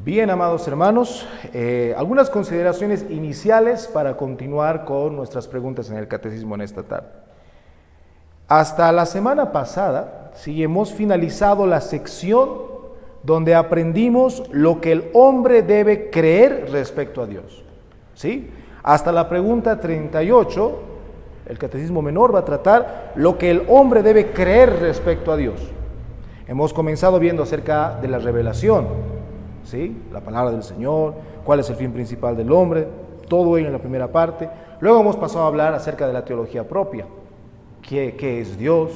Bien, amados hermanos, algunas consideraciones iniciales para continuar con nuestras preguntas en el catecismo en esta tarde. Hasta la semana pasada, sí, hemos finalizado la sección donde aprendimos lo que el hombre debe creer respecto a Dios. ¿Sí? Hasta la pregunta 38, el catecismo menor va a tratar lo que el hombre debe creer respecto a Dios. Hemos comenzado viendo acerca de la revelación, ¿sí? La palabra del Señor, cuál es el fin principal del hombre, todo ello en la primera parte. Luego hemos pasado a hablar acerca de la teología propia, qué es Dios,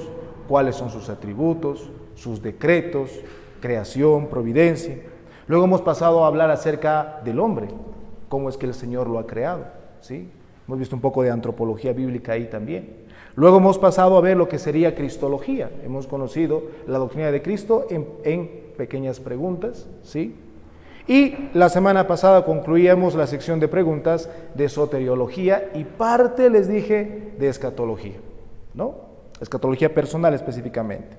cuáles son sus atributos, sus decretos, creación, providencia. Luego hemos pasado a hablar acerca del hombre, cómo es que el Señor lo ha creado, ¿sí? Hemos visto un poco de antropología bíblica ahí también. Luego hemos pasado a ver lo que sería cristología. Hemos conocido la doctrina de Cristo en pequeñas preguntas, ¿sí? Y la semana pasada concluíamos la sección de preguntas de soteriología y parte, les dije, de escatología, ¿no? Escatología personal específicamente.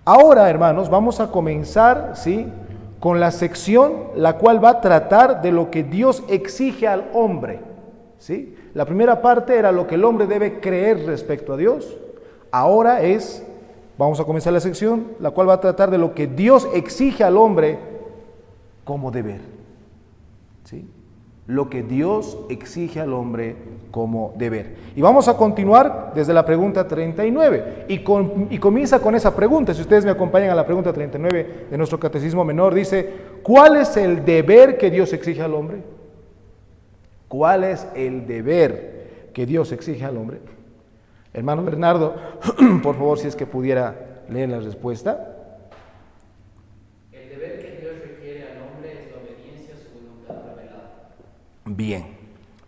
Ahora, hermanos, vamos a comenzar, ¿sí?, con la sección la cual va a tratar de lo que Dios exige al hombre, ¿sí? La primera parte era lo que el hombre debe creer respecto a Dios. Ahora vamos a comenzar la sección la cual va a tratar de lo que Dios exige al hombre como deber, ¿sí? Lo que Dios exige al hombre como deber. Y vamos a continuar desde la pregunta 39 y comienza con esa pregunta. Si ustedes me acompañan a la pregunta 39 de nuestro catecismo menor, dice: ¿cuál es el deber que Dios exige al hombre? ¿Cuál es el deber que Dios exige al hombre? Hermano Bernardo, por favor, si es que pudiera leer la respuesta. El deber que Dios requiere al hombre es la obediencia a su voluntad revelada. Bien,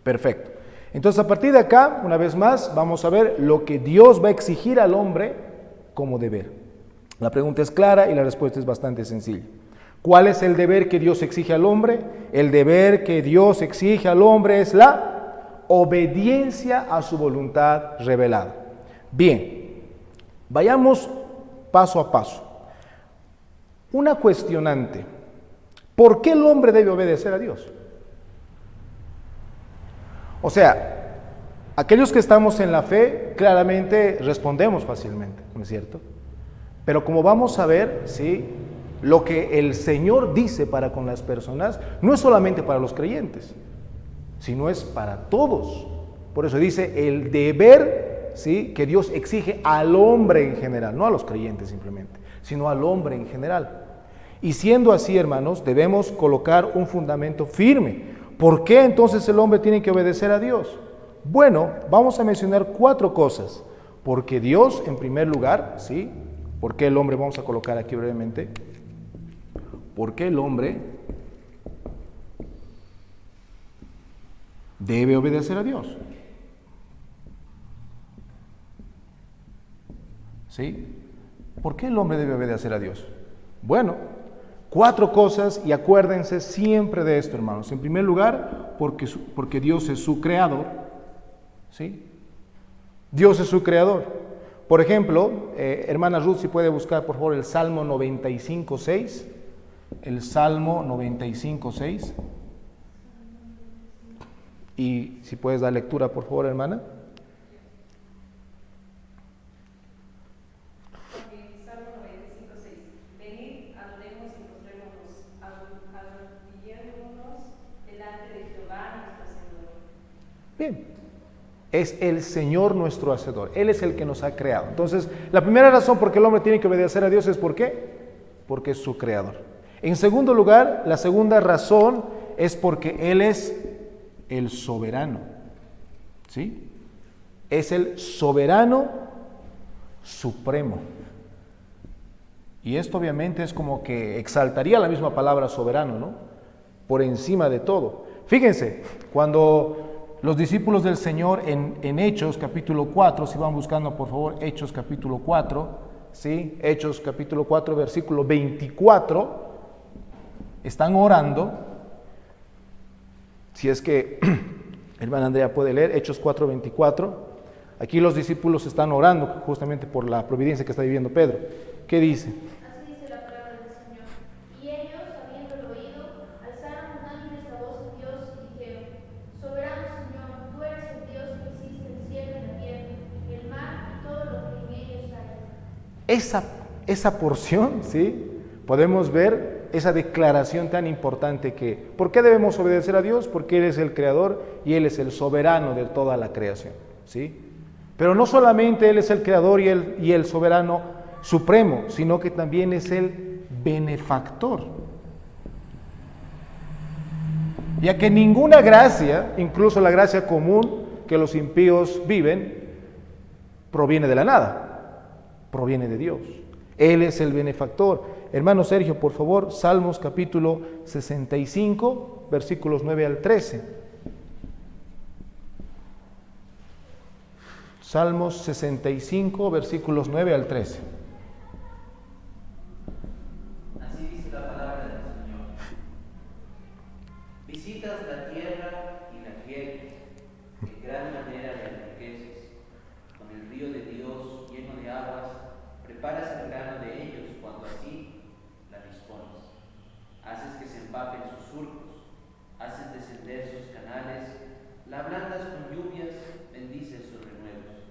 perfecto. Entonces, a partir de acá, una vez más, vamos a ver lo que Dios va a exigir al hombre como deber. La pregunta es clara y la respuesta es bastante sencilla. ¿Cuál es el deber que Dios exige al hombre? El deber que Dios exige al hombre es la obediencia a su voluntad revelada. Bien, vayamos paso a paso. Una cuestionante: ¿por qué el hombre debe obedecer a Dios? O sea, aquellos que estamos en la fe, claramente respondemos fácilmente, ¿no es cierto? Pero como vamos a ver, ¿sí?, lo que el Señor dice para con las personas no es solamente para los creyentes, sino es para todos. Por eso dice el deber, ¿sí?, que Dios exige al hombre en general, no a los creyentes simplemente, sino al hombre en general. Y siendo así, hermanos, debemos colocar un fundamento firme. ¿Por qué entonces el hombre tiene que obedecer a Dios? Bueno, vamos a mencionar 4 cosas. Porque Dios, en primer lugar, ¿sí? ¿Por qué el hombre? Vamos a colocar aquí brevemente. ¿Por qué el hombre debe obedecer a Dios? ¿Sí? ¿Por qué el hombre debe obedecer a Dios? Bueno, 4 cosas, y acuérdense siempre de esto, hermanos. En primer lugar, porque Dios es su creador, ¿sí? Dios es su creador. Por ejemplo, hermana Ruth, si puede buscar por favor el Salmo 95:6. El Salmo 95:6. Y si puedes dar lectura, por favor, hermana. Salmo 95:6. Venid, adoremos y postrémonos, arrodillémonos delante de Jehová nuestro Hacedor. Bien, es el Señor nuestro Hacedor. Él es el que nos ha creado. Entonces, la primera razón por qué el hombre tiene que obedecer a Dios es ¿por qué? Porque es su creador. En segundo lugar, la segunda razón es porque Él es el soberano, ¿sí? Es el soberano supremo. Y esto obviamente es como que exaltaría la misma palabra soberano, ¿no? Por encima de todo. Fíjense, cuando los discípulos del Señor en Hechos capítulo 4, si van buscando por favor Hechos capítulo 4, ¿sí? Hechos capítulo 4 versículo 24, están orando. Si es que hermana Andrea puede leer Hechos 4:24. Aquí los discípulos están orando justamente por la providencia que está viviendo Pedro. ¿Qué dice? Así dice la palabra del Señor. Y ellos, habiéndolo oído, esa porción, ¿sí? Podemos ver esa declaración tan importante que, ¿por qué debemos obedecer a Dios? Porque Él es el creador y Él es el soberano de toda la creación, ¿sí? Pero no solamente Él es el creador y el soberano supremo, sino que también es el benefactor. Ya que ninguna gracia, incluso la gracia común que los impíos viven, proviene de la nada, proviene de Dios. Él es el benefactor. Hermano Sergio, por favor, Salmos capítulo 65, versículos 9 al 13. Salmos 65, versículos 9 al 13. Así dice la palabra del Señor. Visitas la tierra y la hieres, en gran manera la enriqueces. Con el río de Dios lleno de aguas, preparas el grano de ellos cuando así la dispones. Haces que se empapen sus surcos, haces descender sus canales, la ablandas con lluvias, bendices sus renuevos.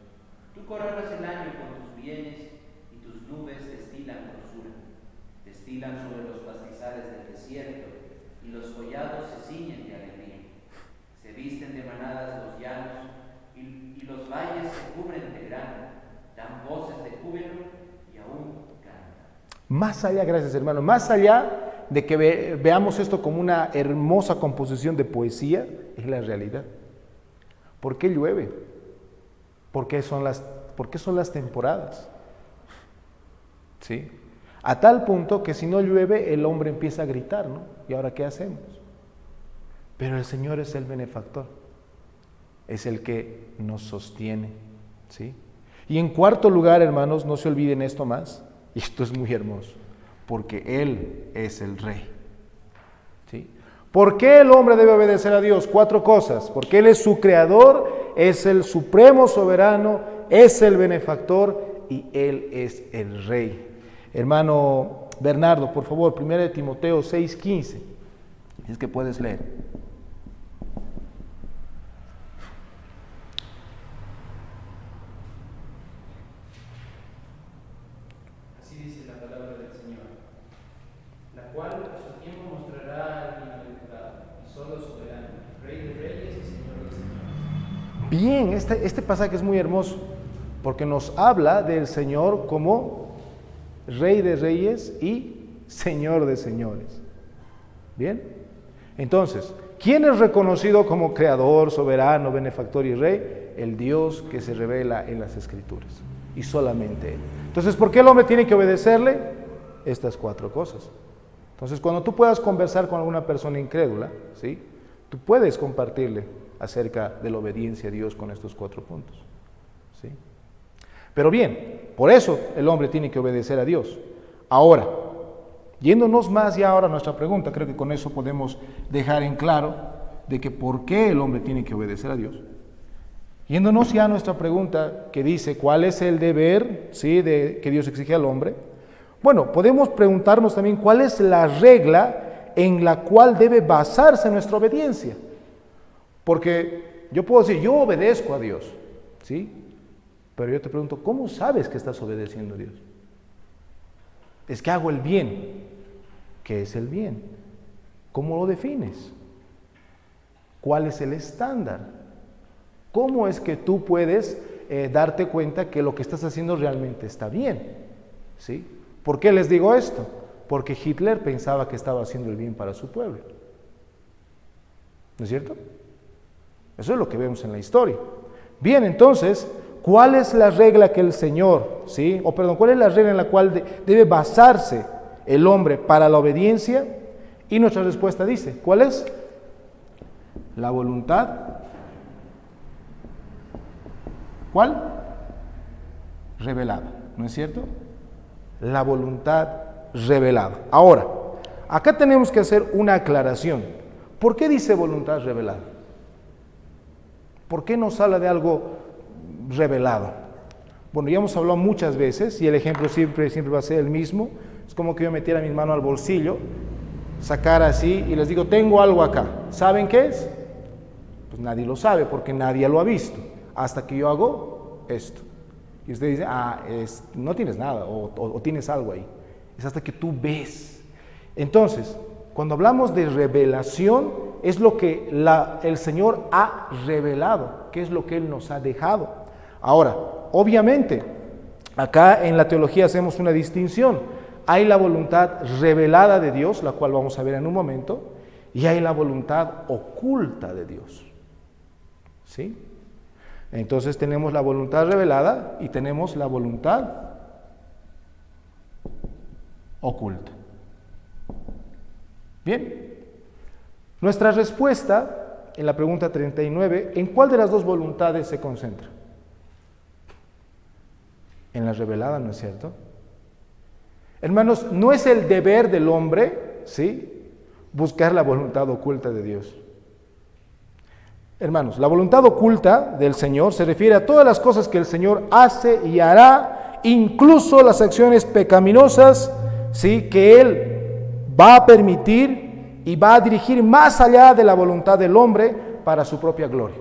Tú coronas el año con tus bienes y tus nubes destilan grosura. Destilan sobre los pastizales del desierto y los collados se ciñen de alegría. Se visten de manadas los llanos y los valles se cubren de grano. Dan voces de júbilo y aún cantan. Más allá, gracias hermano, más allá de que veamos esto como una hermosa composición de poesía, es la realidad. ¿Por qué llueve? ¿Por qué son las temporadas? ¿Sí? A tal punto que si no llueve, el hombre empieza a gritar, ¿no? ¿Y ahora qué hacemos? Pero el Señor es el benefactor, es el que nos sostiene, ¿sí? Y en cuarto lugar, hermanos, no se olviden esto más, y esto es muy hermoso, porque Él es el Rey, ¿sí? ¿Por qué el hombre debe obedecer a Dios? 4 cosas, porque Él es su creador, es el supremo soberano, es el benefactor y Él es el Rey. Hermano Bernardo, por favor, 1 Timoteo 6:15, es que puedes leer. Así dice la palabra del Señor, la cual a su tiempo mostrará al bienaventurado y solo soberano, Rey de reyes y Señor de señores. Bien, este pasaje es muy hermoso, porque nos habla del Señor como Rey de reyes y Señor de señores. Bien, entonces, ¿quién es reconocido como creador, soberano, benefactor y rey? El Dios que se revela en las Escrituras, y solamente Él. Entonces, ¿por qué el hombre tiene que obedecerle? Estas 4 cosas. Entonces, cuando tú puedas conversar con alguna persona incrédula, ¿sí? Tú puedes compartirle acerca de la obediencia a Dios con estos 4 puntos, ¿sí? Pero bien, por eso el hombre tiene que obedecer a Dios. Ahora, yéndonos más ya ahora a nuestra pregunta, creo que con eso podemos dejar en claro de que por qué el hombre tiene que obedecer a Dios. Yéndonos ya a nuestra pregunta que dice, ¿cuál es el deber, sí, que Dios exige al hombre? Bueno, podemos preguntarnos también cuál es la regla en la cual debe basarse nuestra obediencia. Porque yo puedo decir, yo obedezco a Dios, ¿sí? Pero yo te pregunto, ¿cómo sabes que estás obedeciendo a Dios? Es que hago el bien. ¿Qué es el bien? ¿Cómo lo defines? ¿Cuál es el estándar? ¿Cómo es que tú puedes darte cuenta que lo que estás haciendo realmente está bien? ¿Sí? ¿Por qué les digo esto? Porque Hitler pensaba que estaba haciendo el bien para su pueblo. ¿No es cierto? Eso es lo que vemos en la historia. Bien, entonces, ¿cuál es la regla que el Señor, ¿sí? ¿Cuál es la regla en la cual debe basarse el hombre para la obediencia? Y nuestra respuesta dice, ¿cuál es? La voluntad. ¿Cuál? Revelada, ¿no es cierto? La voluntad revelada. Ahora, acá tenemos que hacer una aclaración. ¿Por qué dice voluntad revelada? ¿Por qué nos habla de algo revelado? Bueno, ya hemos hablado muchas veces y el ejemplo siempre va a ser el mismo. Es como que yo metiera mi mano al bolsillo, sacara así y les digo, tengo algo acá. ¿Saben qué es? Pues nadie lo sabe porque nadie lo ha visto. Hasta que yo hago esto. Y usted dice, no tienes nada o tienes algo ahí. Es hasta que tú ves. Entonces, cuando hablamos de revelación, es lo que el Señor ha revelado, que es lo que Él nos ha dejado. Ahora, obviamente, acá en la teología hacemos una distinción. Hay la voluntad revelada de Dios, la cual vamos a ver en un momento, y hay la voluntad oculta de Dios. ¿Sí? Entonces tenemos la voluntad revelada y tenemos la voluntad oculta. Bien, nuestra respuesta en la pregunta 39, ¿en cuál de las dos voluntades se concentra? En la revelada, ¿no es cierto? Hermanos, no es el deber del hombre, ¿sí?, buscar la voluntad oculta de Dios. Hermanos, la voluntad oculta del Señor se refiere a todas las cosas que el Señor hace y hará, incluso las acciones pecaminosas, ¿sí?, que Él va a permitir y va a dirigir más allá de la voluntad del hombre para su propia gloria.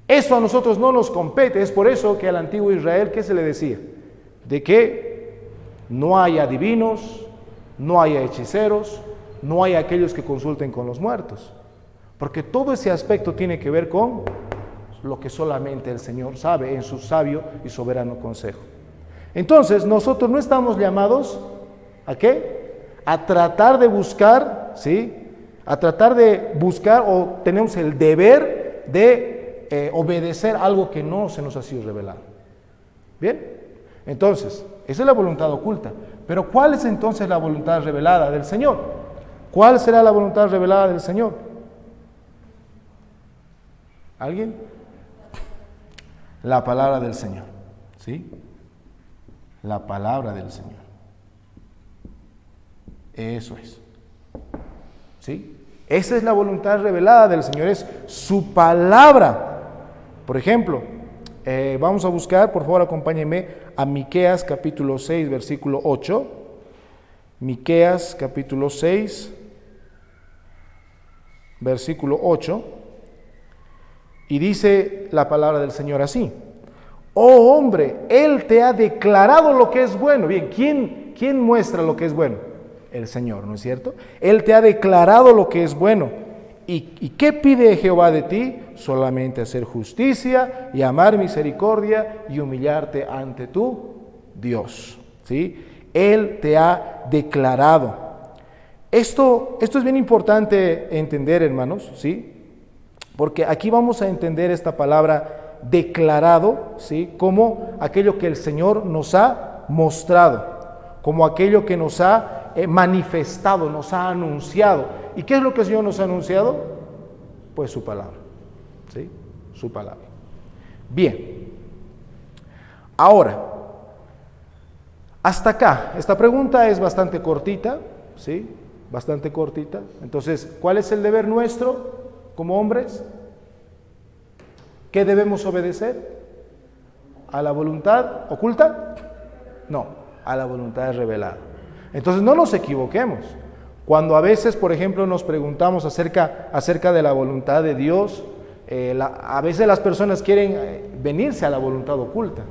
Eso a nosotros no nos compete. Es por eso que al antiguo Israel, ¿qué se le decía? De que no haya adivinos, no haya hechiceros, no haya aquellos que consulten con los muertos. Porque todo ese aspecto tiene que ver con lo que solamente el Señor sabe en su sabio y soberano consejo. Entonces, nosotros no estamos llamados ¿a qué? A tratar de buscar, ¿sí? A tratar de buscar, o tenemos el deber de obedecer algo que no se nos ha sido revelado. ¿Bien? Entonces, esa es la voluntad oculta. Pero ¿cuál es entonces la voluntad revelada del Señor? ¿Cuál será la voluntad revelada del Señor? ¿Alguien? La palabra del Señor. ¿Sí? La palabra del Señor. Eso es. ¿Sí? Esa es la voluntad revelada del Señor, es su palabra. Por ejemplo, vamos a buscar, por favor acompáñenme a Miqueas capítulo 6, versículo 8. Miqueas capítulo 6, versículo 8. Y dice la palabra del Señor así: oh hombre, Él te ha declarado lo que es bueno. Bien, ¿quién muestra lo que es bueno? El Señor, ¿no es cierto? Él te ha declarado lo que es bueno. ¿Y qué pide Jehová de ti? Solamente hacer justicia y amar misericordia y humillarte ante tu Dios. ¿Sí? Él te ha declarado. Esto es bien importante entender, hermanos, ¿sí? Porque aquí vamos a entender esta palabra declarado, ¿sí?, como aquello que el Señor nos ha mostrado, como aquello que nos ha manifestado, nos ha anunciado. ¿Y qué es lo que el Señor nos ha anunciado? Pues su palabra, ¿sí? Su palabra. Bien. Ahora, hasta acá, esta pregunta es bastante cortita, ¿sí? Bastante cortita. Entonces, ¿cuál es el deber nuestro como hombres? ¿Qué debemos obedecer? ¿A la voluntad oculta? No, a la voluntad revelada. Entonces no nos equivoquemos. Cuando a veces, por ejemplo, nos preguntamos acerca de la voluntad de Dios, a veces las personas quieren venirse a la voluntad oculta,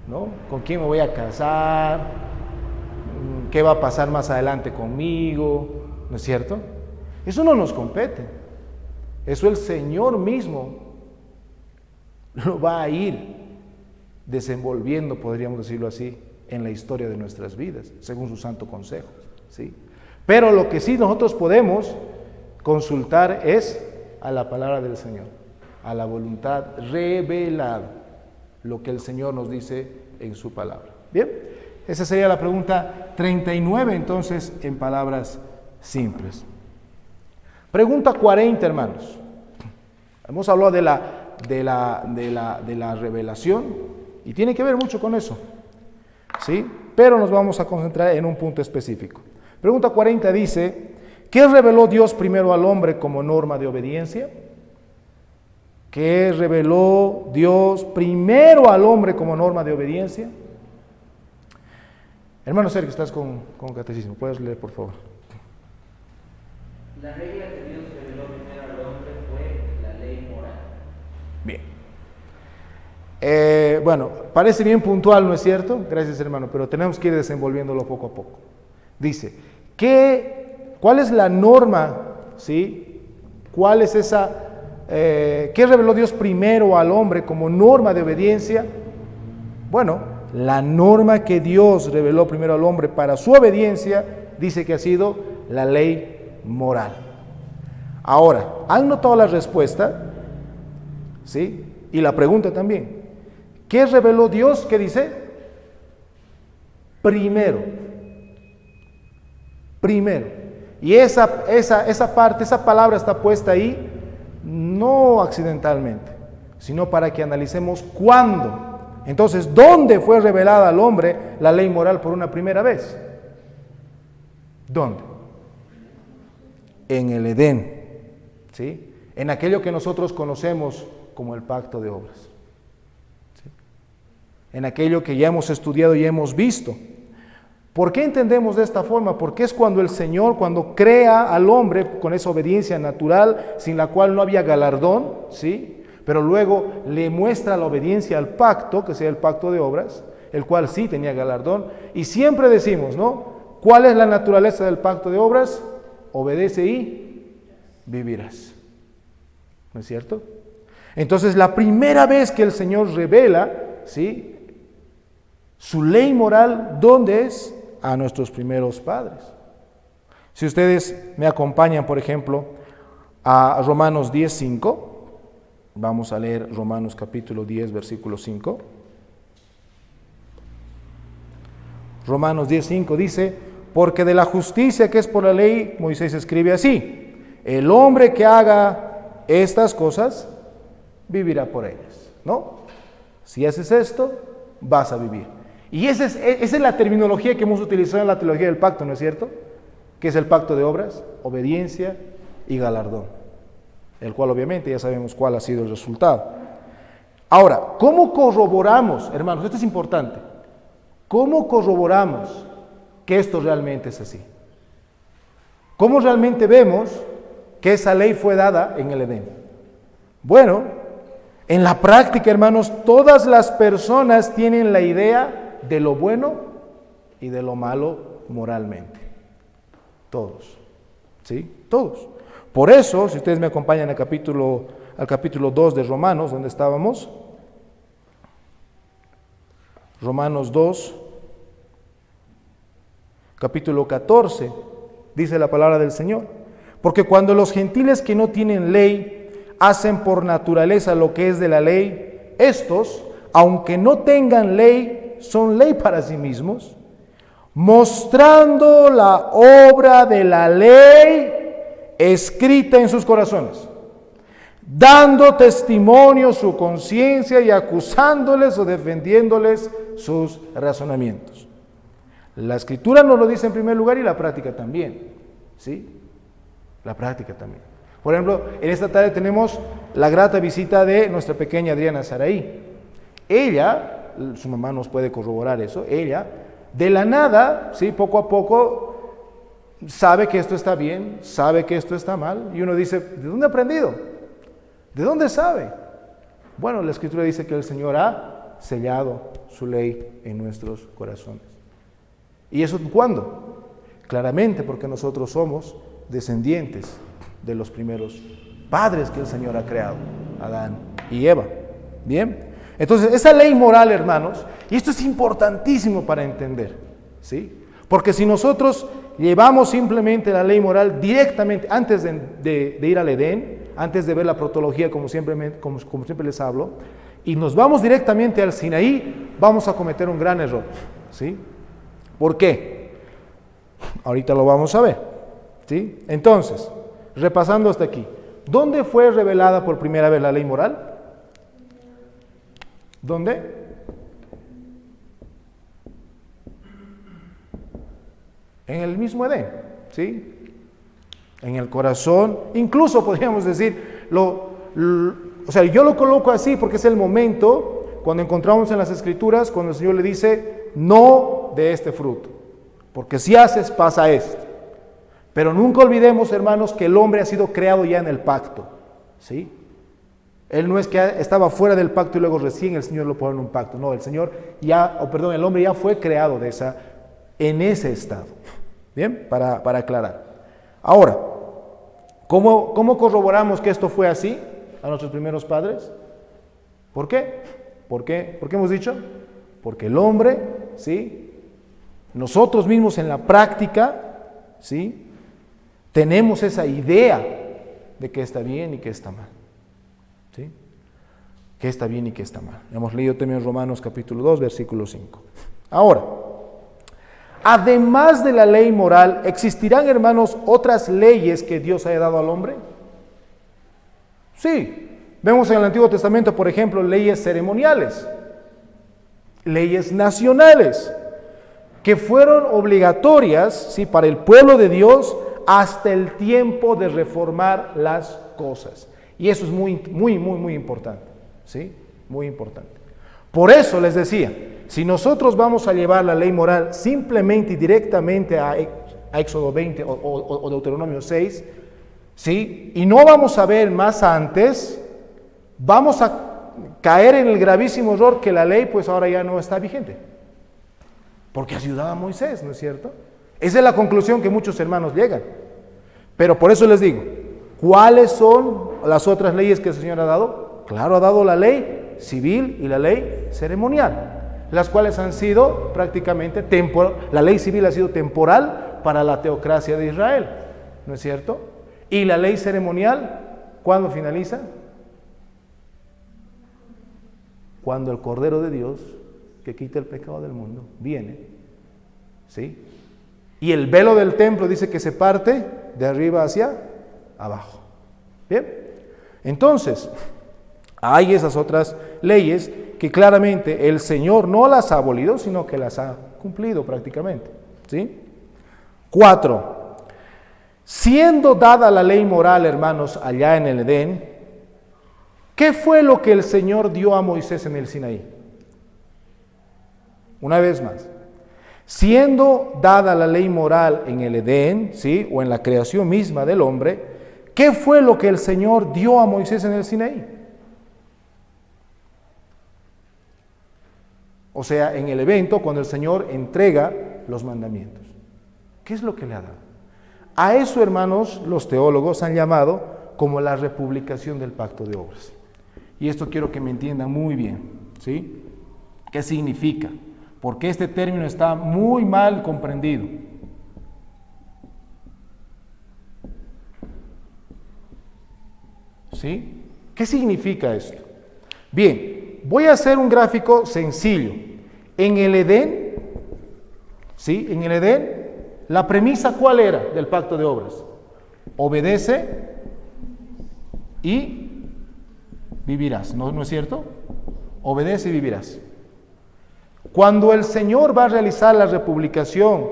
¿no? ¿Con quién me voy a casar? ¿Qué va a pasar más adelante conmigo? ¿No es cierto? Eso no nos compete. Eso el Señor mismo lo va a ir desenvolviendo, podríamos decirlo así, en la historia de nuestras vidas, según su santo consejo, ¿sí? Pero lo que sí nosotros podemos consultar es a la palabra del Señor, a la voluntad revelada, lo que el Señor nos dice en su palabra. Bien, esa sería la pregunta 39, entonces, en palabras simples. Pregunta 40, hermanos. Hemos hablado de la revelación y tiene que ver mucho con eso, ¿sí? Pero nos vamos a concentrar en un punto específico. Pregunta 40 dice: ¿qué reveló Dios primero al hombre como norma de obediencia? ¿Qué reveló Dios primero al hombre como norma de obediencia? Hermano Sergio, estás con catecismo, ¿puedes leer, por favor? La regla que Dios reveló primero al hombre fue la ley moral. Bien. Bueno, parece bien puntual, ¿no es cierto? Gracias, hermano, pero tenemos que ir desenvolviéndolo poco a poco. Dice, ¿cuál es la norma? ¿Sí? ¿Cuál es esa? ¿Qué reveló Dios primero al hombre como norma de obediencia? Bueno, la norma que Dios reveló primero al hombre para su obediencia, dice que ha sido la ley moral. Ahora, ¿han notado la respuesta? ¿Sí? Y la pregunta también. ¿Qué reveló Dios? ¿Qué dice? Primero. Y esa parte, esa palabra está puesta ahí, no accidentalmente, sino para que analicemos cuándo. Entonces, ¿dónde fue revelada al hombre la ley moral por una primera vez? ¿Dónde? En el Edén, ¿sí? En aquello que nosotros conocemos como el pacto de obras, ¿sí? En aquello que ya hemos estudiado y hemos visto. ¿Por qué entendemos de esta forma? Porque es cuando el Señor, cuando crea al hombre con esa obediencia natural, sin la cual no había galardón, ¿sí? Pero luego le muestra la obediencia al pacto, que sea el pacto de obras, el cual sí tenía galardón. Y siempre decimos, ¿no? ¿Cuál es la naturaleza del pacto de obras? Obedece y vivirás. ¿No es cierto? Entonces, la primera vez que el Señor revela, ¿sí?, su ley moral, ¿dónde es? A nuestros primeros padres. Si ustedes me acompañan, por ejemplo, a Romanos 10:5, vamos a leer Romanos capítulo 10, versículo 5. Romanos 10:5 dice, porque de la justicia que es por la ley, Moisés escribe así, el hombre que haga estas cosas, vivirá por ellas, ¿no? Si haces esto, vas a vivir. Y esa es la terminología que hemos utilizado en la teología del pacto, ¿no es cierto? Que es el pacto de obras, obediencia y galardón, el cual obviamente ya sabemos cuál ha sido el resultado. Ahora, ¿cómo corroboramos, hermanos? Esto es importante. ¿Cómo corroboramos que esto realmente es así? ¿Cómo realmente vemos que esa ley fue dada en el Edén? Bueno, en la práctica, hermanos, todas las personas tienen la idea de lo bueno y de lo malo moralmente. Todos. ¿Sí? Todos. Por eso, si ustedes me acompañan al capítulo 2 de Romanos, donde estábamos, Romanos 2, capítulo 14, dice la palabra del Señor, porque cuando los gentiles que no tienen ley hacen por naturaleza lo que es de la ley, estos, aunque no tengan ley, son ley para sí mismos, mostrando la obra de la ley escrita en sus corazones, dando testimonio su conciencia y acusándoles o defendiéndoles sus razonamientos. La Escritura nos lo dice en primer lugar y la práctica también, ¿sí? La práctica también. Por ejemplo, en esta tarde tenemos la grata visita de nuestra pequeña Adriana Saraí. Ella, su mamá nos puede corroborar eso, ella, de la nada, ¿sí?, poco a poco, sabe que esto está bien, sabe que esto está mal, y uno dice, ¿de dónde ha aprendido? ¿De dónde sabe? Bueno, la Escritura dice que el Señor ha sellado su ley en nuestros corazones. ¿Y eso cuándo? Claramente porque nosotros somos descendientes de los primeros padres que el Señor ha creado, Adán y Eva. ¿Bien? Entonces, esa ley moral, hermanos, y esto es importantísimo para entender, ¿sí? Porque si nosotros llevamos simplemente la ley moral directamente, antes de ir al Edén, antes de ver la protología, como siempre les hablo, y nos vamos directamente al Sinaí, vamos a cometer un gran error, ¿sí? ¿Por qué? Ahorita lo vamos a ver, ¿sí? Entonces, repasando hasta aquí, ¿dónde fue revelada por primera vez la ley moral? ¿Dónde? En el mismo Edén, ¿sí? En el corazón, incluso podríamos decir, o sea, yo lo coloco así porque es el momento cuando encontramos en las Escrituras, cuando el Señor le dice, no de este fruto, porque si haces pasa esto. Pero nunca olvidemos, hermanos, que el hombre ha sido creado ya en el pacto, ¿sí? Él no es que estaba fuera del pacto y luego recién el Señor lo pone en un pacto. No, el hombre ya fue creado en ese estado. Bien, para aclarar. Ahora, ¿cómo corroboramos que esto fue así a nuestros primeros padres? ¿Por qué? ¿Por qué hemos dicho? Porque el hombre, ¿sí? Nosotros mismos en la práctica, ¿sí? Tenemos esa idea de qué está bien y qué está mal. ¿Sí? Qué está bien y qué está mal. Hemos leído también Romanos capítulo 2, versículo 5. Ahora, además de la ley moral, ¿existirán, hermanos, otras leyes que Dios haya dado al hombre? Sí. Vemos en el Antiguo Testamento, por ejemplo, leyes ceremoniales, leyes nacionales, que fueron obligatorias, ¿sí?, para el pueblo de Dios hasta el tiempo de reformar las cosas. Y eso es muy, muy, muy, muy importante, ¿sí? Muy importante. Por eso les decía, si nosotros vamos a llevar la ley moral simplemente y directamente a Éxodo 20 o Deuteronomio 6, ¿sí?, y no vamos a ver más antes, vamos a caer en el gravísimo error que la ley pues ahora ya no está vigente. Porque ayudaba a Moisés, ¿no es cierto? Esa es la conclusión que muchos hermanos llegan. Pero por eso les digo, ¿cuáles son las otras leyes que el Señor ha dado? Claro, ha dado la ley civil y la ley ceremonial, las cuales han sido prácticamente la ley civil ha sido temporal para la teocracia de Israel, ¿no es cierto? Y la ley ceremonial, ¿cuándo finaliza? Cuando el Cordero de Dios, que quita el pecado del mundo, viene, ¿sí? Y el velo del templo dice que se parte de arriba hacia abajo. Bien, entonces hay esas otras leyes que claramente el Señor no las ha abolido, sino que las ha cumplido prácticamente, ¿sí? 4. Siendo dada la ley moral, hermanos, allá en el Edén, ¿qué fue lo que el Señor dio a Moisés en el Sinaí? Una vez más, siendo dada la ley moral en el Edén, ¿sí?, o en la creación misma del hombre, ¿qué fue lo que el Señor dio a Moisés en el Sinaí? O sea, en el evento cuando el Señor entrega los mandamientos. ¿Qué es lo que le ha dado? A eso, hermanos, los teólogos han llamado como la republicación del pacto de obras. Y esto quiero que me entiendan muy bien, ¿sí? ¿Qué significa? Porque este término está muy mal comprendido. ¿Sí? ¿Qué significa esto? Bien, voy a hacer un gráfico sencillo. En el Edén, ¿sí?, en el Edén, la premisa ¿cuál era del pacto de obras? Obedece y vivirás, ¿no es cierto? Obedece y vivirás. Cuando el Señor va a realizar la republicación,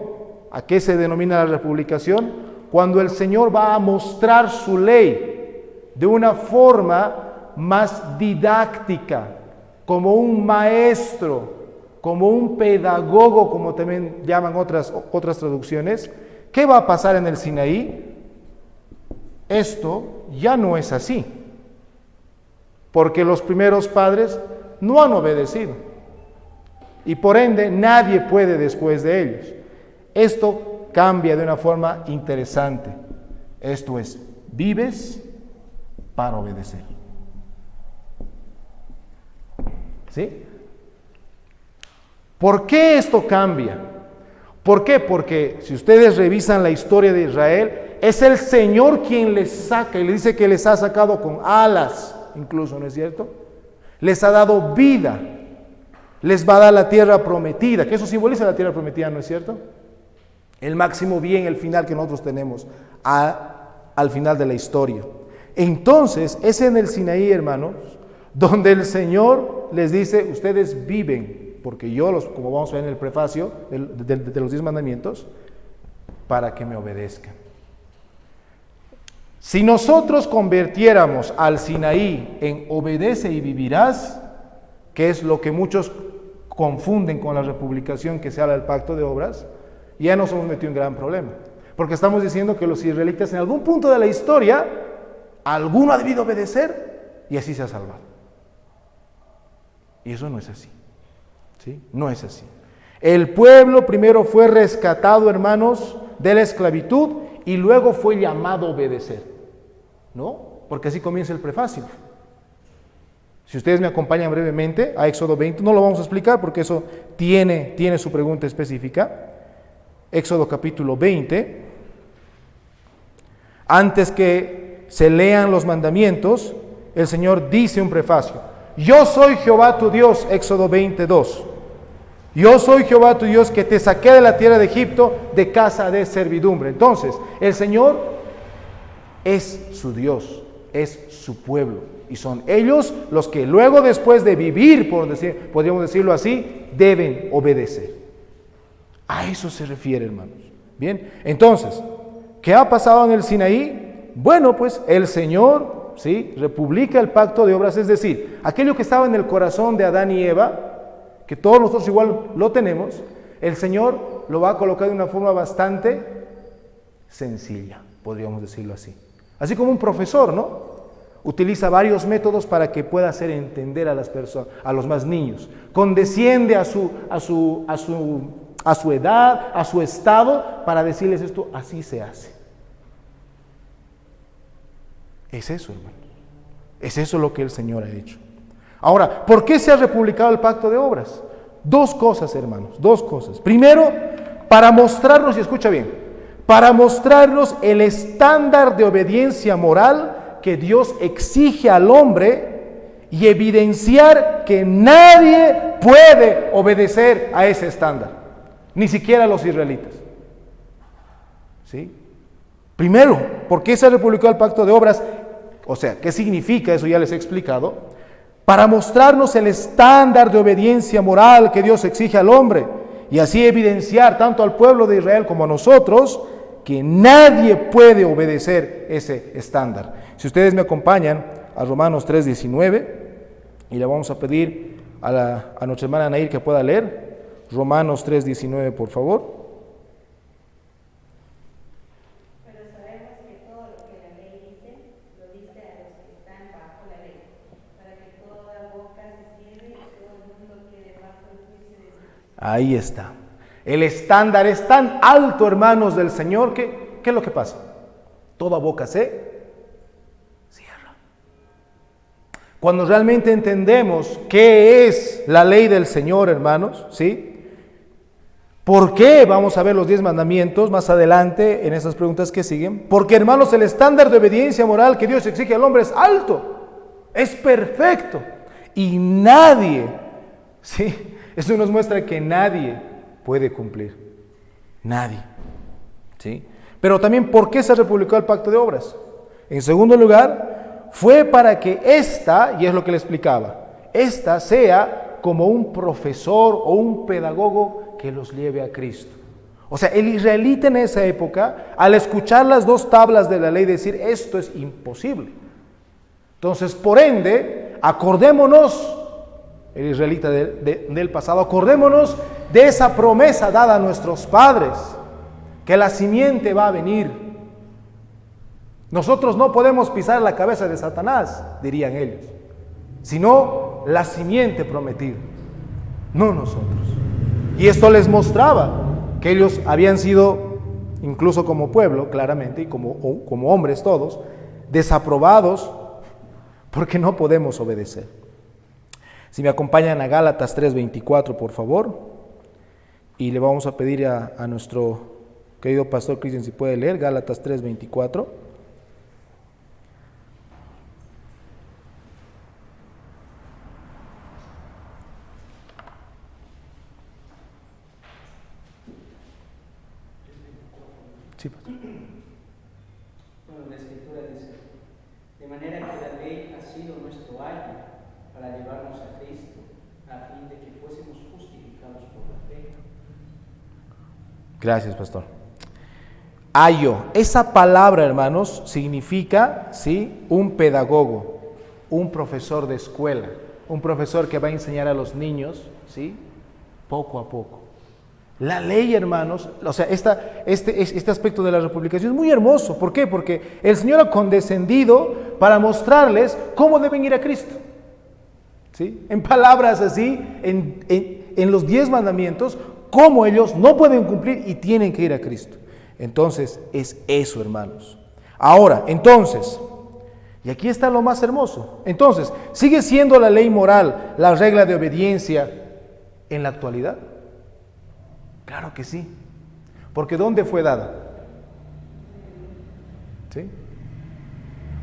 ¿a qué se denomina la republicación? Cuando el Señor va a mostrar su ley de una forma más didáctica, como un maestro, como un pedagogo, como también llaman otras traducciones. ¿Qué va a pasar en el Sinaí? Esto ya no es así, porque los primeros padres no han obedecido y por ende nadie puede después de ellos. Esto cambia de una forma interesante. Esto es, vives para obedecer. ¿Sí? ¿Por qué esto cambia? ¿Por qué? Porque si ustedes revisan la historia de Israel, es el Señor quien les saca y le dice que les ha sacado con alas, incluso, ¿no es cierto? Les ha dado vida, les va a dar la tierra prometida, que eso simboliza la tierra prometida, ¿no es cierto? El máximo bien, el final que nosotros tenemos al final de la historia. Entonces, es en el Sinaí, hermanos, donde el Señor les dice, ustedes viven, porque yo, como vamos a ver en el prefacio de los 10 mandamientos, para que me obedezcan. Si nosotros convirtiéramos al Sinaí en obedece y vivirás, que es lo que muchos confunden con la republicación que se habla del pacto de obras, ya nos hemos metido en gran problema. Porque estamos diciendo que los israelitas en algún punto de la historia, alguno ha debido obedecer y así se ha salvado. Y eso no es así. ¿Sí? No es así. El pueblo primero fue rescatado, hermanos, de la esclavitud y luego fue llamado a obedecer. ¿No? Porque así comienza el prefacio. Si ustedes me acompañan brevemente a Éxodo 20, no lo vamos a explicar porque eso tiene su pregunta específica. Éxodo capítulo 20. Antes que se lean los mandamientos, el Señor dice un prefacio. Yo soy Jehová tu Dios, Éxodo 22. Yo soy Jehová tu Dios que te saqué de la tierra de Egipto de casa de servidumbre. Entonces, el Señor es su Dios, es su pueblo. Y son ellos los que luego, después de vivir, podríamos decirlo así, deben obedecer. A eso se refiere, hermanos. Bien, entonces, ¿qué ha pasado en el Sinaí? Bueno, pues el Señor, ¿sí?, republica el pacto de obras, es decir, aquello que estaba en el corazón de Adán y Eva, que todos nosotros igual lo tenemos, el Señor lo va a colocar de una forma bastante sencilla, podríamos decirlo así. Así como un profesor, ¿no? Utiliza varios métodos para que pueda hacer entender a las personas, a los más niños. Condesciende a su edad, a su estado, para decirles esto, así se hace. Es eso, hermano. Es eso lo que el Señor ha hecho. Ahora, ¿por qué se ha republicado el pacto de obras? Dos cosas, hermanos, dos cosas. Primero, para mostrarnos, y escucha bien, para mostrarnos el estándar de obediencia moral que Dios exige al hombre y evidenciar que nadie puede obedecer a ese estándar, ni siquiera los israelitas. ¿Sí? Primero, ¿por qué se ha republicado el pacto de obras? O sea, ¿qué significa? Eso ya les he explicado. Para mostrarnos el estándar de obediencia moral que Dios exige al hombre y así evidenciar tanto al pueblo de Israel como a nosotros que nadie puede obedecer ese estándar. Si ustedes me acompañan a Romanos 3:19 y le vamos a pedir a nuestra hermana Nair que pueda leer Romanos 3:19, por favor. Ahí está. El estándar es tan alto, hermanos, del Señor, que ¿qué es lo que pasa? Toda boca se cierra. Cuando realmente entendemos qué es la ley del Señor, hermanos, ¿sí? ¿Por qué? Vamos a ver los 10 mandamientos más adelante en esas preguntas que siguen. Porque, hermanos, el estándar de obediencia moral que Dios exige al hombre es alto, es perfecto. Y nadie, ¿sí?, eso nos muestra que nadie puede cumplir. Nadie. ¿Sí? Pero también, ¿por qué se republicó el pacto de obras? En segundo lugar, fue para que esta, y es lo que le explicaba, esta sea como un profesor o un pedagogo que los lleve a Cristo. O sea, el israelita en esa época, al escuchar las 2 tablas de la ley, decir, esto es imposible. Entonces, por ende, acordémonos, el israelita del pasado, acordémonos de esa promesa dada a nuestros padres, que la simiente va a venir. Nosotros no podemos pisar la cabeza de Satanás, dirían ellos, sino la simiente prometida, no nosotros. Y esto les mostraba que ellos habían sido, incluso como pueblo, claramente, y como hombres todos, desaprobados porque no podemos obedecer. Si me acompañan a Gálatas 3:24, por favor, y le vamos a pedir a nuestro querido pastor Cristian si puede leer Gálatas 3:24. Sí, pastor. Bueno, la Escritura dice, de manera que la ley ha sido nuestro ayo para llevarnos a Cristo, a fin de que fuésemos justificados por la fe. Gracias, pastor. Ayo, esa palabra, hermanos, significa, ¿sí?, un pedagogo, un profesor de escuela, un profesor que va a enseñar a los niños, ¿sí?, poco a poco. La ley, hermanos, o sea, este aspecto de la republicación es muy hermoso. ¿Por qué? Porque el Señor ha condescendido para mostrarles cómo deben ir a Cristo. ¿Sí? En palabras así, en los 10 mandamientos, cómo ellos no pueden cumplir y tienen que ir a Cristo. Entonces, es eso, hermanos. Ahora, entonces, y aquí está lo más hermoso. Entonces, ¿sigue siendo la ley moral la regla de obediencia en la actualidad? Claro que sí. Porque ¿dónde fue dada? ¿Sí?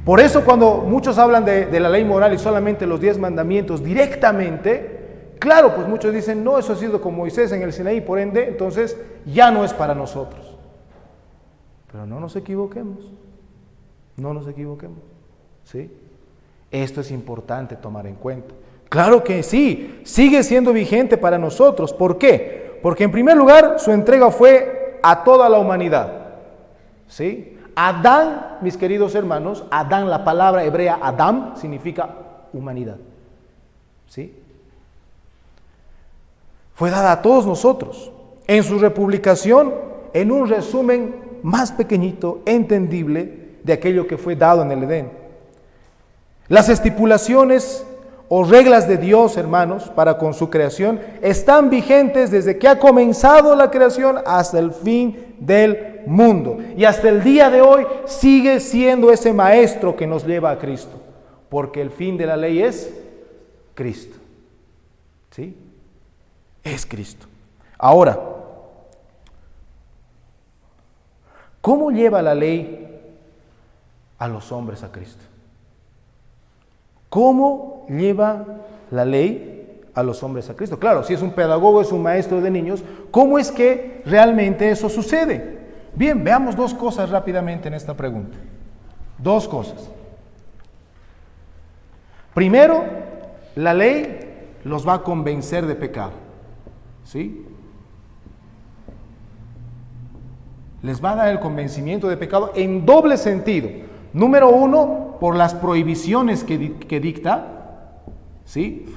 Por eso cuando muchos hablan de la ley moral y solamente los 10 mandamientos directamente, claro, pues muchos dicen, no, eso ha sido con Moisés en el Sinaí, por ende, entonces ya no es para nosotros. Pero no nos equivoquemos. No nos equivoquemos. ¿Sí? Esto es importante tomar en cuenta. Claro que sí, sigue siendo vigente para nosotros. ¿Por qué? Porque en primer lugar, su entrega fue a toda la humanidad. ¿Sí? Adán, mis queridos hermanos, Adán, la palabra hebrea Adam significa humanidad. ¿Sí? Fue dada a todos nosotros. En su republicación, en un resumen más pequeñito, entendible, de aquello que fue dado en el Edén. Las estipulaciones o reglas de Dios, hermanos, para con su creación, están vigentes desde que ha comenzado la creación hasta el fin del mundo. Y hasta el día de hoy sigue siendo ese maestro que nos lleva a Cristo. Porque el fin de la ley es Cristo. ¿Sí? Es Cristo. Ahora, ¿cómo lleva la ley a los hombres a Cristo? ¿Cómo lleva la ley a los hombres a Cristo? Claro, si es un pedagogo, es un maestro de niños, ¿cómo es que realmente eso sucede? Bien, veamos 2 cosas rápidamente en esta pregunta. 2 cosas. Primero, la ley los va a convencer de pecado. ¿Sí? Les va a dar el convencimiento de pecado en doble sentido. Número 1, por las prohibiciones que dicta, ¿sí?